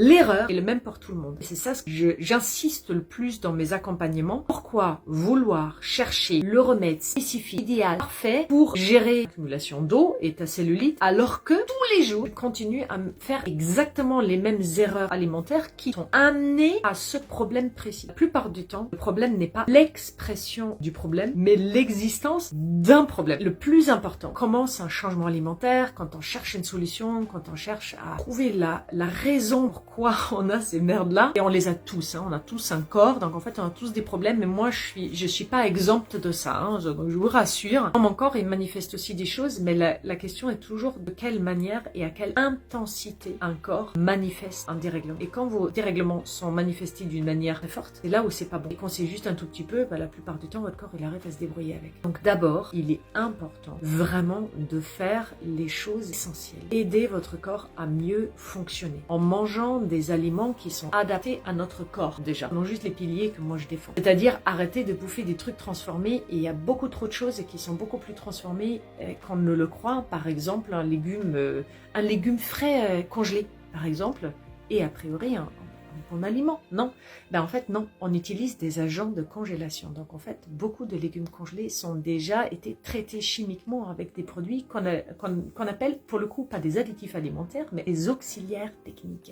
L'erreur est le même pour tout le monde. Et c'est ça ce que j'insiste le plus dans mes accompagnements. Pourquoi vouloir chercher le remède spécifique, idéal, parfait pour gérer l'accumulation d'eau et ta cellulite, alors que tous les jours, tu continues à faire exactement les mêmes erreurs alimentaires qui t'ont amené à ce problème précis. La plupart du temps, le problème n'est pas l'expression du problème, mais l'existence d'un problème. Le plus important, commence un changement alimentaire, quand on cherche une solution, quand on cherche à trouver la raison pourquoi on a ces merdes-là, et on les a tous, hein, on a tous un corps, donc en fait on a tous des problèmes, mais moi je suis pas exempte de ça, hein, je vous rassure. Mon corps il manifeste aussi des choses, mais la question est toujours de quelle manière et à quelle intensité un corps manifeste un dérèglement. Et quand vos dérèglements sont manifestés d'une manière très forte, c'est là où c'est pas bon. Et quand c'est juste un tout petit peu, la plupart du temps votre corps il arrête à se débrouiller avec. Donc d'abord, il est important vraiment de faire les choses essentielles. Aider votre corps à mieux fonctionner en mangeant des aliments qui sont adaptés à notre corps déjà. Non juste les piliers que moi je défends. C'est-à-dire arrêter de bouffer des trucs transformés, et il y a beaucoup trop de choses qui sont beaucoup plus transformées qu'on ne le croit. Par exemple un légume frais congelé par exemple, et a priori un bon aliment. Non, en fait non, on utilise des agents de congélation. Donc en fait beaucoup de légumes congelés sont déjà été traités chimiquement avec des produits qu'on appelle pour le coup pas des additifs alimentaires mais des auxiliaires techniques.